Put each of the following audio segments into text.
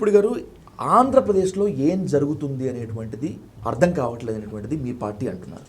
ఇప్పుడు గారు ఆంధ్రప్రదేశ్లో ఏం జరుగుతుంది అనేటువంటిది అర్థం కావట్లేదు అనేటువంటిది మీ పార్టీ అంటున్నారు.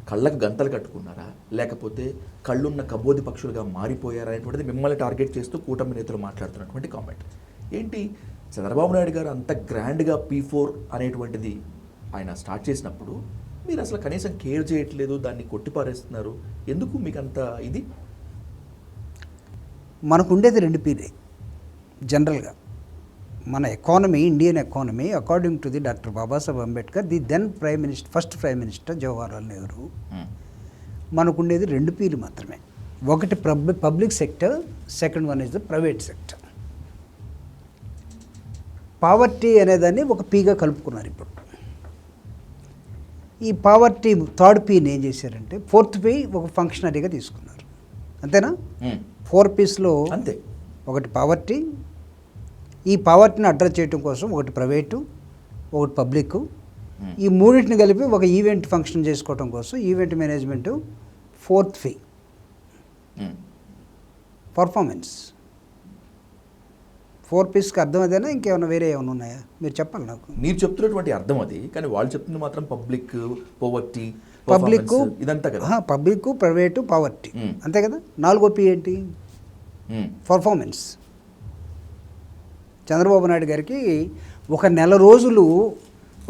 కళ్ళకు గంతలు కట్టుకున్నారా, లేకపోతే కళ్ళున్న కబోది పక్షులుగా మారిపోయారా అనేటువంటిది మిమ్మల్ని టార్గెట్ చేస్తూ కూటమి నేతలు మాట్లాడుతున్నటువంటి కామెంట్ ఏంటి? చంద్రబాబు నాయుడు గారు అంత గ్రాండ్గా P4 అనేటువంటిది ఆయన స్టార్ట్ చేసినప్పుడు మీరు అసలు కనీసం కేర్ చేయట్లేదు, దాన్ని కొట్టిపారేస్తున్నారు. ఎందుకు మీకు అంత ఇది? మనకు ఉండేది 2 పీరే జనరల్గా. మన economy, Indian economy according to the doctor Babasaheb Ambedkar, the then first prime minister Jawaharlal Nehru, మనకుండేది 2 పీలు మాత్రమే. ఒకటి public sector, second one is the private sector. Poverty అనేదాన్ని ఒక పీగా కలుపుకున్నారు. ఇప్పుడు ఈ పావర్టీ థర్డ్ పీని ఏం చేశారంటే ఫోర్త్ పీ ఒక ఫంక్షనరీగా తీసుకున్నారు. అంతేనా? 4 పీస్లో అంతే. ఒకటి పావర్టీ, ఈ పావర్టీని అడ్రస్ చేయడం కోసం ఒకటి ప్రైవేటు, ఒకటి పబ్లిక్, ఈ మూడింటిని కలిపి ఒక ఈవెంట్ ఫంక్షన్ చేసుకోవడం కోసం event management. Fourth fee performance. 4 పీస్కి అర్థం అదేనా, ఇంకేమైనా వేరే ఏమైనా ఉన్నాయా? మీరు చెప్పాలి నాకు. మీరు చెప్తున్నటువంటి అర్థం అది, కానీ వాళ్ళు చెప్తుంది మాత్రం పబ్లిక్, పవర్టీ, పబ్లిక్ ఇదంతా కదా. పబ్లిక్, ప్రైవేటు, పవర్టీ, అంతే కదా. 4వ పీ ఏంటి? పర్ఫార్మెన్స్. చంద్రబాబు నాయుడు గారికి ఒక నెల రోజులు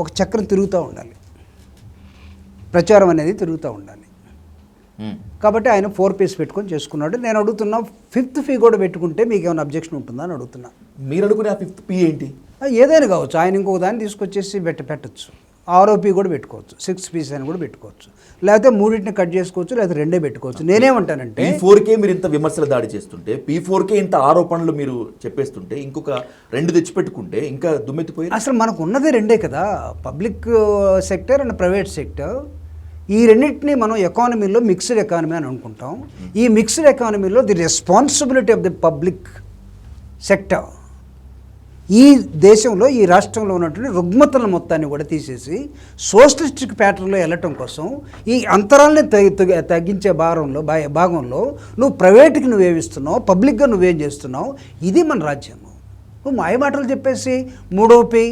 ఒక చక్రం తిరుగుతూ ఉండాలి, ప్రచారం అనేది తిరుగుతూ ఉండాలి. కాబట్టి ఆయన 4 పీస్ పెట్టుకొని చేసుకున్నాడు. నేను అడుగుతున్నా 5th ఫీ కూడా పెట్టుకుంటే మీకు ఏమైనా అబ్జెక్షన్ ఉంటుందా అని అడుగుతున్నా. మీరు అనుకునే ఆ 5th పీ ఏంటి? ఏదైనా కావచ్చు. ఆయన ఇంకొక దాన్ని తీసుకొచ్చేసి పెట్టచ్చు. 6వ పీ కూడా పెట్టుకోవచ్చు, 6 పీస్ అని కూడా పెట్టుకోవచ్చు, లేకపోతే 3ని కట్ చేసుకోవచ్చు, లేకపోతే 2 పెట్టుకోవచ్చు. నేనేమంటానంటే P4కే మీరు ఇంత విమర్శలు దాడి చేస్తుంటే, P4కే ఇంత ఆరోపణలు మీరు చెప్పేస్తుంటే, ఇంకొక 2 తెచ్చిపెట్టుకుంటే ఇంకా దుమ్మెత్తిపోయి. అసలు మనకు ఉన్నది 2 కదా, public sector and private sector. ఈ రెండింటినీ మనం ఎకానమీలో మిక్స్డ్ ఎకానమీ అని అనుకుంటాం. ఈ మిక్స్డ్ ఎకానమీలో the responsibility of the public sector ఈ దేశంలో, ఈ రాష్ట్రంలో ఉన్నటువంటి రుగ్మతల మొత్తాన్ని కూడా తీసేసి సోషలిస్టిక్ ప్యాటర్న్లో వెళ్ళటం కోసం ఈ అంతరాలని తగ్గించే భాగంలో నువ్వు ప్రైవేట్కి నువ్వేమిస్తున్నావు, పబ్లిక్గా నువ్వేం చేస్తున్నావు, ఇది మన రాజ్యాంగం. నువ్వు మాయమాటలు చెప్పేసి 3వ పీ,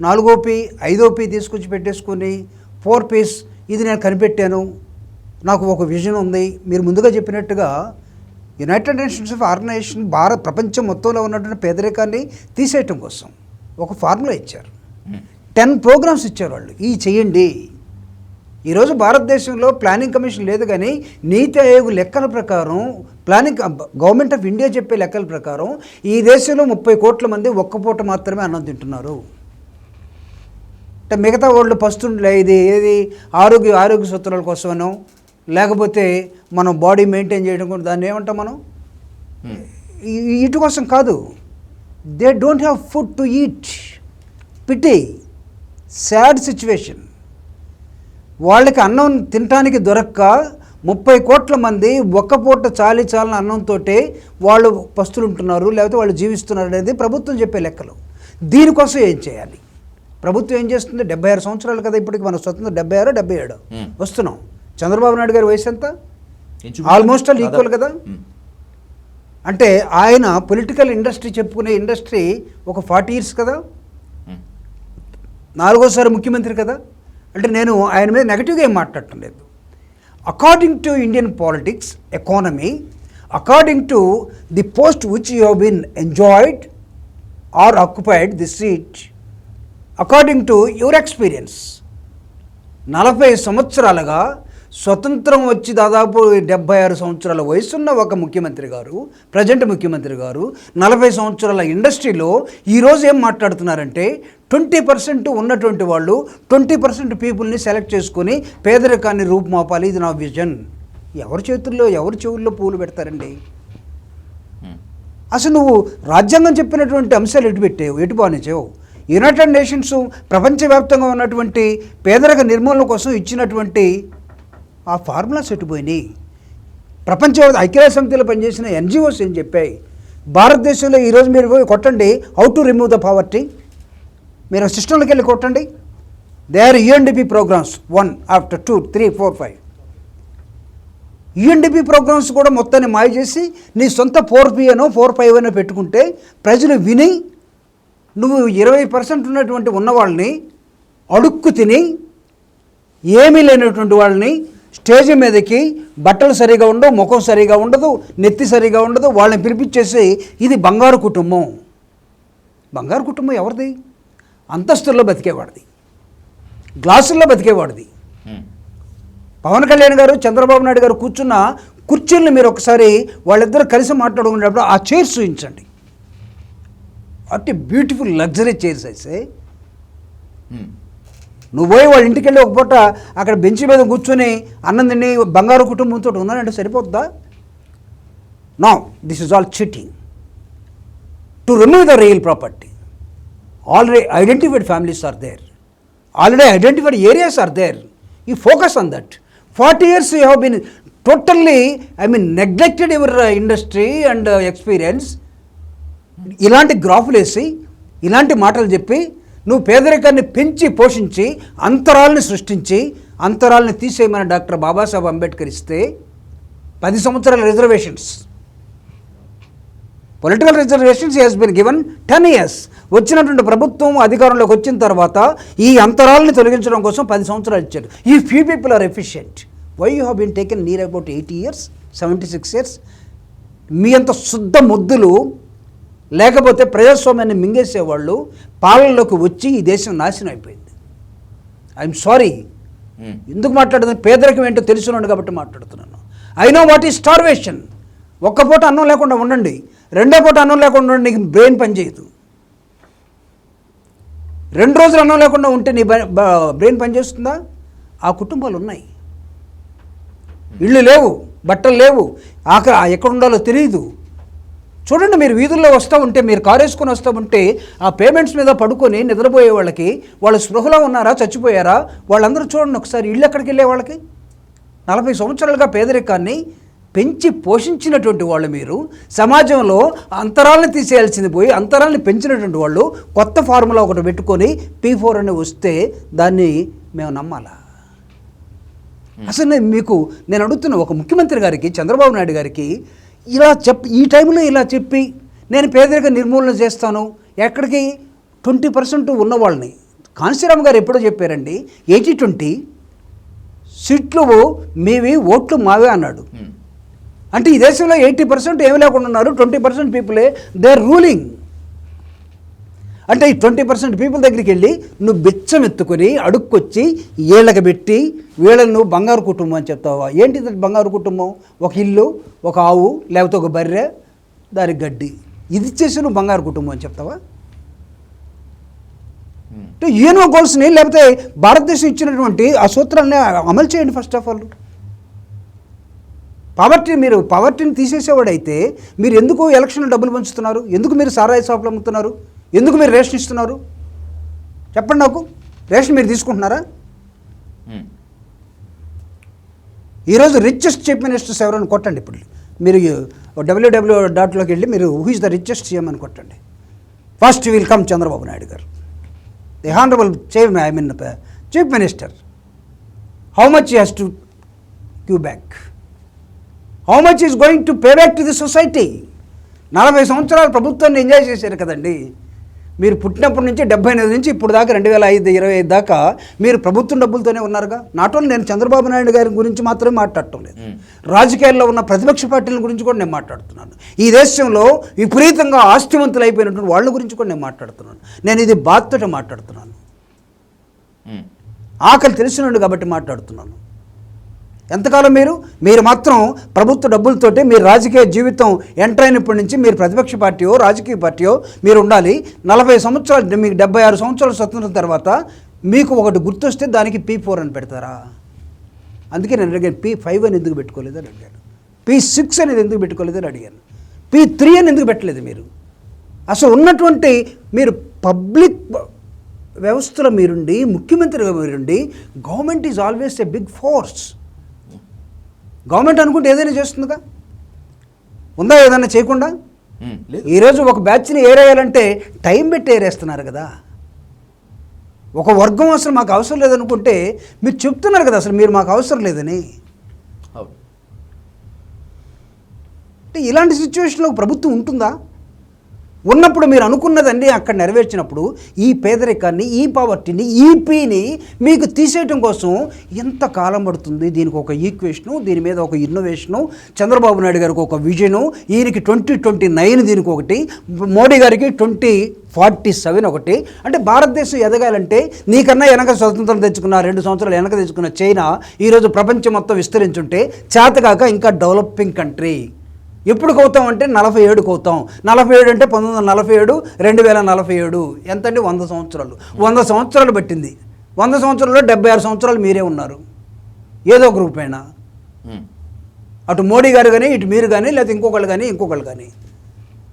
4వ పీ, 5వ పీ తీసుకొచ్చి పెట్టేసుకొని 4 పీస్ ఇది నేను కనిపెట్టాను, నాకు ఒక విజన్ ఉంది. మీరు ముందుగా చెప్పినట్టుగా యునైటెడ్ నేషన్స్ ఆర్గనైజేషన్ ప్రపంచం మొత్తంలో ఉన్నటువంటి పేదరికాన్ని తీసేయటం కోసం ఒక ఫార్ములా ఇచ్చారు. 10 ప్రోగ్రామ్స్ ఇచ్చారు వాళ్ళు. ఈ చెయ్యండి. ఈరోజు భారతదేశంలో ప్లానింగ్ కమిషన్ లేదు, కానీ నీతి ఆయోగ్ లెక్కల ప్రకారం, గవర్నమెంట్ ఆఫ్ ఇండియా చెప్పే లెక్కల ప్రకారం ఈ దేశంలో 30 కోట్ల మంది ఒక్క పూట మాత్రమే అన్నం తింటున్నారు. అంటే మిగతా వాళ్ళు పస్తుండే ఏది ఆరోగ్య సూత్రాల కోసమనో, లేకపోతే మనం బాడీ మెయింటైన్ చేయడం కూడా దాన్ని ఏమంటాం మనం, ఇటు కోసం కాదు. They don't have food to eat. Pity, sad situation. వాళ్ళకి అన్నం తినడానికి దొరక్క 30 కోట్ల మంది ఒక్క పూట చాలిన అన్నంతో వాళ్ళు పస్తులుంటున్నారు, లేకపోతే వాళ్ళు జీవిస్తున్నారు అనేది ప్రభుత్వం చెప్పే లెక్కలు. దీనికోసం ఏం చేయాలి? ప్రభుత్వం ఏం చేస్తుంది? 76 సంవత్సరాలు కదా ఇప్పటికి, మన స్వతంత్రం 76, 77 వస్తున్నాం. చంద్రబాబు నాయుడు గారి వయసు ఎంత? ఆల్మోస్ట్ ఆల్ ఈక్వల్ కదా. అంటే ఆయన పొలిటికల్ ఇండస్ట్రీ చెప్పుకునే ఇండస్ట్రీ ఒక 40 years కదా, 4వసారి ముఖ్యమంత్రి కదా. అంటే నేను ఆయన మీద నెగటివ్గా ఏం మాట్లాడటం లేదు. According to Indian politics economy, according to the post which you have been enjoyed or occupied the seat, according to your experience, 40 సంవత్సరాలుగా స్వతంత్రం వచ్చి దాదాపు 76 సంవత్సరాల వయసున్న ఒక ముఖ్యమంత్రి గారు, ప్రజెంట్ ముఖ్యమంత్రి గారు 40 సంవత్సరాల ఇండస్ట్రీలో ఈరోజు ఏం మాట్లాడుతున్నారంటే 20% ఉన్నటువంటి వాళ్ళు 20% పీపుల్ని సెలెక్ట్ చేసుకొని పేదరికాన్ని రూపుమాపాలి, ఇది నా విజన్. ఎవరి చేతుల్లో, ఎవరి చెవుల్లో పూలు పెడతారండి? అసలు నువ్వు రాజ్యాంగం చెప్పినటువంటి అంశాలు ఎటు బానించావు? యునైటెడ్ నేషన్స్ ప్రపంచవ్యాప్తంగా ఉన్నటువంటి పేదరిక నిర్మూలన కోసం ఇచ్చినటువంటి ఆ ఫార్ములాస్ ఎట్టుపోయినాయి. ఐక్యరాజ్య సమితిలో పనిచేసిన NGOs ఏం చెప్పాయి? భారతదేశంలో ఈరోజు మీరు పోయి కొట్టండి how to remove the poverty, మీరు సిస్టంలోకి వెళ్ళి కొట్టండి. They are UNDP programmes 1 after 2 3 4 5. UNDP programmes కూడా మొత్తాన్ని మాయ చేసి నీ సొంత 4P అనో 4/5 అనో పెట్టుకుంటే ప్రజలు విని నువ్వు 20% ఉన్నటువంటి ఉన్నవాళ్ళని అడుక్కు తిని ఏమీ లేనటువంటి వాళ్ళని స్టేజ్ మీదకి బట్టలు సరిగా ఉండవు, ముఖం సరిగా ఉండదు, నెత్తి సరిగా ఉండదు, వాళ్ళని పిలిపించేసి ఇది బంగారు కుటుంబం. బంగారు కుటుంబం ఎవరిది? అంతస్తుల్లో బతికేవాడిది, గ్లాసుల్లో బతికేవాడిది. పవన్ కళ్యాణ్ గారు, చంద్రబాబు నాయుడు గారు కూర్చున్న కుర్చీలను మీరు ఒకసారి వాళ్ళిద్దరూ కలిసి మాట్లాడుకునేటప్పుడు ఆ చైర్స్ చూపించండి. అట్టి బ్యూటిఫుల్ లగ్జరీ చైర్స్ అయితే నువ్వు పోయి వాళ్ళ ఇంటికి వెళ్ళి ఒక పూట అక్కడ బెంచ్ మీద కూర్చొని అన్నం తిని బంగారు కుటుంబంతో ఉన్నారంటే సరిపోతుందా? No, this is all cheating to remove the real property. Already identified families are there, already identified areas are there. You focus on that. 40 years you have been totally, neglected your industry and experience. ఇలాంటి గ్రాఫులు వేసి ఇలాంటి మాటలు చెప్పి నువ్వు పేదరికాన్ని పెంచి పోషించి అంతరాలని సృష్టించి అంతరాలని తీసేయమని డాక్టర్ బాబాసాహెబ్ అంబేద్కర్ ఇస్తే 10 సంవత్సరాల reservations, political reservations has been given 10 years. వచ్చినటువంటి ప్రభుత్వం అధికారంలోకి వచ్చిన తర్వాత ఈ అంతరాలని తొలగించడం కోసం 10 సంవత్సరాలు ఇచ్చారు. ఈ few people are efficient. Why you have been taken near about 80 years, 76 years? మీ అంత శుద్ధ ముద్దులు లేకపోతే ప్రజాస్వామ్యాన్ని మింగేసేవాళ్ళు పాలనలోకి వచ్చి ఈ దేశం నాశనం అయిపోయింది. I'm sorry. ఎందుకు మాట్లాడుతున్నాను? పేదరికం ఏంటో తెలుసున్నాను కాబట్టి మాట్లాడుతున్నాను. I know what is starvation. ఒక్క పూట అన్నం లేకుండా ఉండండి, రెండో పూట అన్నం లేకుండా ఉండండి, నీకు బ్రెయిన్ పనిచేయదు. 2 రోజులు అన్నం లేకుండా ఉంటే నీ బ్రెయిన్ పనిచేస్తుందా? ఆ కుటుంబాలు ఉన్నాయి. ఇళ్ళు లేవు, బట్టలు లేవు, ఎక్కడ ఉండాలో తెలియదు. చూడండి, మీరు వీధుల్లో వస్తూ ఉంటే, మీరు కారు వేసుకొని వస్తూ ఉంటే ఆ పేమెంట్స్ మీద పడుకొని నిద్రపోయే వాళ్ళకి, వాళ్ళు స్పృహలో ఉన్నారా, చచ్చిపోయారా, వాళ్ళందరూ చూడండి ఒకసారి. ఇళ్ళు ఎక్కడికి వెళ్ళే వాళ్ళకి 40 సంవత్సరాలుగా పేదరికాన్ని పెంచి పోషించినటువంటి వాళ్ళు మీరు సమాజంలో అంతరాలను తీసేయాల్సింది పోయి అంతరాలను పెంచినటువంటి వాళ్ళు కొత్త ఫార్ములా ఒకటి పెట్టుకొని P4 అని వస్తే దాన్ని మేము నమ్మాలా? అసలు నేను అడుగుతున్న ఒక ముఖ్యమంత్రి గారికి, చంద్రబాబు నాయుడు గారికి ఇలా ఈ టైంలో ఇలా చెప్పి నేను పేదరిక నిర్మూలన చేస్తాను, ఎక్కడికి 20% ఉన్నవాళ్ళని. కాంశీరామ్ గారు ఎప్పుడో చెప్పారండి, 80-20 సీట్లు మీవి, ఓట్లు మావే అన్నాడు. అంటే ఈ దేశంలో 80% ఏమి లేకుండా ఉన్నారు, 20% పీపులే దే ఆర్ రూలింగ్. అంటే ఈ 20% పీపుల్ దగ్గరికి వెళ్ళి నువ్వు బిచ్చం ఎత్తుకొని అడుక్కొచ్చి వీళ్ళకి పెట్టి వీళ్ళని నువ్వు బంగారు కుటుంబం అని చెప్తావా? ఏంటి బంగారు కుటుంబం? ఒక ఇల్లు, ఒక ఆవు, లేకపోతే ఒక బర్రె, దానికి గడ్డి, ఇది ఇచ్చేసి నువ్వు బంగారు కుటుంబం అని చెప్తావా? అంటే యూఎన్ఓ గోల్స్ని లేకపోతే భారతదేశం ఇచ్చినటువంటి ఆ సూత్రాన్ని అమలు చేయండి. ఫస్ట్ ఆఫ్ ఆల్ పవర్టీని తీసేసేవాడైతే మీరు ఎందుకు ఎలక్షన్లో డబ్బులు పంచుతున్నారు? ఎందుకు మీరు సారాయి షాపులు అమ్ముతున్నారు? ఎందుకు మీరు రేషన్ ఇస్తున్నారు? చెప్పండి నాకు. రేషన్ మీరు తీసుకుంటున్నారా? ఈరోజు రిచెస్ట్ చీఫ్ మినిస్టర్స్ ఎవరైనా కొట్టండి. ఇప్పుడు మీరు www.లోకి వెళ్ళి మీరు who is the richest CM అని కొట్టండి. First will come Chandrababu Naidu garu, the honourable chief minister. How much he has to give back? How much is going to pay back to the society? 40 సంవత్సరాలు ప్రభుత్వాన్ని ఎంజాయ్ చేశారు కదండి. మీరు పుట్టినప్పటి నుంచి 79 నుంచి ఇప్పుడు దాకా 2005-25 దాకా మీరు ప్రభుత్వం డబ్బులతోనే ఉన్నారుగా. నాట్ ఓన్లీ నేను చంద్రబాబు నాయుడు గారి గురించి మాత్రమే మాట్లాడటం లేదు, రాజకీయాల్లో ఉన్న ప్రతిపక్ష పార్టీల గురించి కూడా నేను మాట్లాడుతున్నాను. ఈ దేశంలో విపరీతంగా ఆస్తివంతులు అయిపోయినటువంటి వాళ్ళ గురించి కూడా నేను మాట్లాడుతున్నాను. నేను ఇది బాధ్యత మాట్లాడుతున్నాను, ఆకలి తెలిసినండు కాబట్టి మాట్లాడుతున్నాను. ఎంతకాలం మీరు మాత్రం ప్రభుత్వ డబ్బులతోటి మీరు రాజకీయ జీవితం ఎంటర్ అయినప్పటి నుంచి మీరు ప్రతిపక్ష పార్టీయో రాజకీయ పార్టీయో మీరు ఉండాలి. 40 సంవత్సరాలు, మీకు 76 సంవత్సరాల స్వతంత్రం తర్వాత మీకు ఒకటి గుర్తొస్తే దానికి P4 అని పెడతారా? అందుకే నేను అడిగాను, P5 అని ఎందుకు పెట్టుకోలేదని అడిగాను, P6 అనేది ఎందుకు పెట్టుకోలేదని అడిగాను, P3 అని ఎందుకు పెట్టలేదు? మీరు అసలు ఉన్నటువంటి మీరు పబ్లిక్ వ్యవస్థలో మీరుండి, ముఖ్యమంత్రిగా మీరుండి, government is always a big force. Government అనుకుంటే ఏదైనా చేస్తుందిగా, ఉందా ఏదైనా చేయకుండా? ఈరోజు ఒక బ్యాచ్ని ఏరేయాలంటే టైం పెట్టి ఏరేస్తున్నారు కదా. ఒక వర్గం అసలు మాకు అవసరం లేదనుకుంటే మీరు చెప్తున్నారు కదా అసలు మీరు మాకు అవసరం లేదని. అంటే ఇలాంటి సిచ్యువేషన్లో ప్రభుత్వం ఉంటుందా? ఉన్నప్పుడు మీరు అనుకున్నదన్నీ అక్కడ నెరవేర్చినప్పుడు ఈ పేదరికాన్ని, ఈ పావర్టీని, ఈ పీని మీకు తీసేయటం కోసం ఎంత కాలం పడుతుంది? దీనికి ఒక ఈక్వేషను, దీని మీద ఒక ఇన్నోవేషను, చంద్రబాబు నాయుడు గారికి ఒక విజను, ఈయనకి 2029 దీనికి ఒకటి, మోడీ గారికి 2047 ఒకటి. అంటే భారతదేశం ఎదగాలంటే నీకన్నా వెనక స్వతంత్రం తెచ్చుకున్న 2 సంవత్సరాలు వెనక తెచ్చుకున్న చైనా ఈరోజు ప్రపంచం మొత్తం విస్తరించుంటే చేతకాక ఇంకా డెవలపింగ్ కంట్రీ. ఎప్పుడు అవుతాం అంటే 47కు అవుతాం. 47 అంటే 1947, 2047 ఎంత అంటే 100 సంవత్సరాలు. 100 సంవత్సరాలు పట్టింది. 100 సంవత్సరాల్లో 76 సంవత్సరాలు మీరే ఉన్నారు ఏదో ఒక రూపేణా. అటు మోడీ గారు కానీ, ఇటు మీరు కానీ, లేకపోతే ఇంకొకళ్ళు కానీ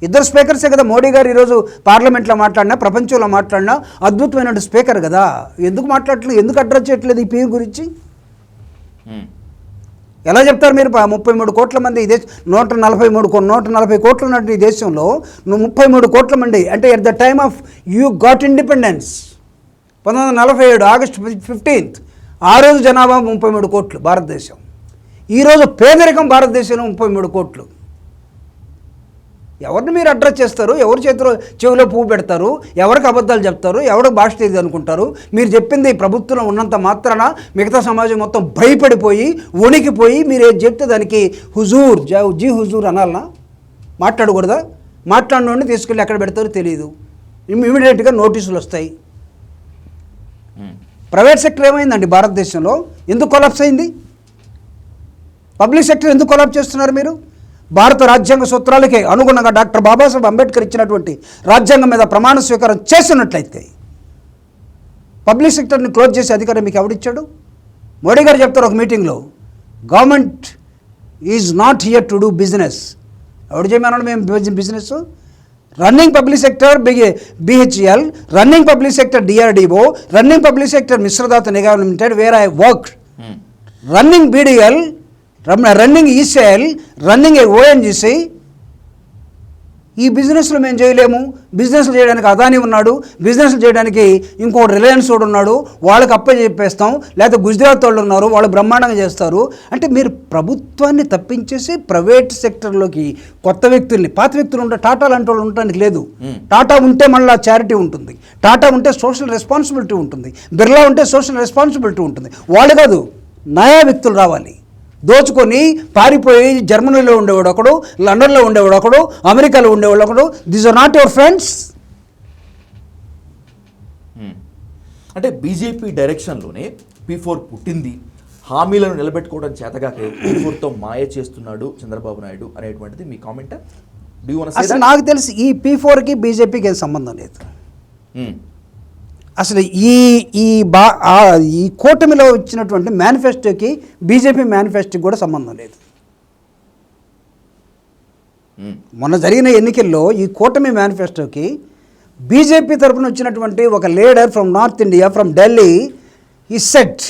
ఇద్దరు స్పీకర్సే కదా. మోడీ గారు ఈరోజు పార్లమెంట్లో మాట్లాడినా, ప్రపంచంలో మాట్లాడినా అద్భుతమైన స్పీకర్ కదా. ఎందుకు మాట్లాడట్లేదు, ఎందుకు అడ్రస్ చేయట్లేదు ఈ పీర్ గురించి? ఎలా చెప్తారు మీరు? 33 కోట్ల మంది ఈ దేశం, 140 కోట్లు ఉన్నట్టు ఈ దేశంలో 33 కోట్ల మంది అంటే at the time of you got independence 1947 August 15th ఆ రోజు జనాభా 33 కోట్లు భారతదేశం. ఈరోజు పేదరికం భారతదేశంలో 33 కోట్లు. ఎవరిని మీరు అడ్రస్ చేస్తారు? ఎవరి చేతిలో చెవిలో పువ్వు పెడతారు? ఎవరికి అబద్ధాలు చెప్తారు? ఎవరికి భాష తెలియదు అనుకుంటారు? మీరు చెప్పింది ప్రభుత్వంలో ఉన్నంత మాత్రాన మిగతా సమాజం మొత్తం భయపడిపోయి వణికిపోయి మీరు ఏది చెప్తే దానికి హుజూర్ జీ హుజూర్ అనాలనా? మాట్లాడకూడదా? మాట్లాడినోడిని తీసుకెళ్ళి ఎక్కడ పెడతారో తెలియదు. ఇమీడియట్గా నోటీసులు వస్తాయి. ప్రైవేట్ సెక్టర్ ఏమైందండి భారతదేశంలో? ఎందుకు కొలాప్స్ అయింది? పబ్లిక్ సెక్టర్ ఎందుకు కొలాప్స్ చేస్తున్నారు మీరు? భారత రాజ్యాంగ సూత్రాలకే అనుగుణంగా డాక్టర్ బాబాసాహెబ్ అంబేద్కర్ ఇచ్చినటువంటి రాజ్యాంగం మీద ప్రమాణ స్వీకారం చేసినట్లయితే పబ్లిక్ సెక్టర్ని క్లోజ్ చేసే అధికారం మీకు ఎవడిచ్చాడు? మోడీ గారు చెప్తారు ఒక మీటింగ్లో, government is not here to do business. ఎవడు చేయమన్నాడు మేము business? Running public sector BHEL, running public sector DRDO, running public sector Mishradhatu Nigam limited where I work, running BDL, running ECL, running ONGC. ఈ బిజినెస్లో మేము చేయలేము. బిజినెస్లు చేయడానికి అదాని ఉన్నాడు, బిజినెస్లు చేయడానికి ఇంకోటి రిలయన్స్ వాడు ఉన్నాడు, వాళ్ళకి అప్ప చెప్పేస్తాం. లేకపోతే గుజరాత్ వాళ్ళు ఉన్నారు, వాళ్ళు బ్రహ్మాండంగా చేస్తారు. అంటే మీరు ప్రభుత్వాన్ని తప్పించేసి ప్రైవేట్ సెక్టర్లోకి కొత్త వ్యక్తుల్ని, పాత వ్యక్తులు ఉంటే టాటా లాంటి వాళ్ళు ఉండడానికి లేదు. టాటా ఉంటే మళ్ళీ చారిటీ ఉంటుంది, టాటా ఉంటే సోషల్ రెస్పాన్సిబిలిటీ ఉంటుంది, బిర్లా ఉంటే సోషల్ రెస్పాన్సిబిలిటీ ఉంటుంది. వాళ్ళు కాదు, నయా వ్యక్తులు రావాలి. దోచుకొని పారిపోయి జర్మనీలో ఉండేవాడు ఒకడు, లండన్లో ఉండేవాడు ఒకడు, అమెరికాలో ఉండేవాడు ఒకడు. These are not your friends. అంటే బీజేపీ డైరెక్షన్లోనే P4 పుట్టింది, హామీలను నిలబెట్టుకోవడం చేతగాక P4తో మాయ చేస్తున్నాడు చంద్రబాబు నాయుడు అనేటువంటిది మీ కామెంట్. అసలు నాకు తెలిసి ఈ P4కి బీజేపీకి ఏం సంబంధం లేదు. అసలు ఈ కూటమిలో ఇచ్చినటువంటి మేనిఫెస్టోకి బీజేపీ మేనిఫెస్టోకి కూడా సంబంధం లేదు. మొన్న జరిగిన ఎన్నికల్లో ఈ కూటమి మేనిఫెస్టోకి బీజేపీ తరఫున వచ్చినటువంటి ఒక leader from north India, from Delhi, he said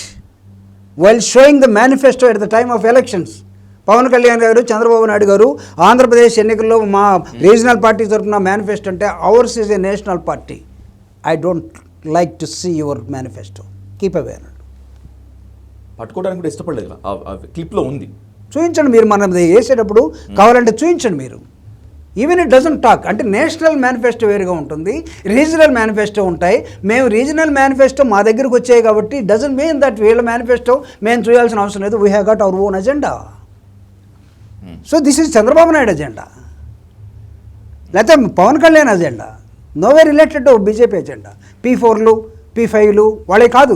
while showing the manifesto at the time of elections. Pawan Kalyan garu, Chandrababu Naidu garu Andhra Pradesh ఎన్నికల్లో మా రీజనల్ పార్టీ తరఫున మేనిఫెస్టో అంటే ours is a national party, I don't like to see your manifesto, keep away అన్నాడు. పట్టుకోవడానికి కూడా ఇష్టపడలేదు, క్లిప్లో ఉంది. చూపించండి మీరు, మనం వేసేటప్పుడు కావాలంటే చూపించండి మీరు. Even it doesn't talk. అంటే నేషనల్ మేనిఫెస్టో వేరుగా ఉంటుంది, రీజనల్ మేనిఫెస్టో ఉంటాయి. మేము రీజనల్ మేనిఫెస్టో మా దగ్గరకు వచ్చాయి కాబట్టి డజంట్ మీన్ దట్ వీళ్ళ మేనిఫెస్టో మేము చూడాల్సిన అవసరం లేదు. We have got our own agenda. So this is Chandrababu Naidu agenda, లేకపోతే Pawan Kalyan agenda. No way related to BJP agenda. P4లు P5లు వాళ్ళే కాదు.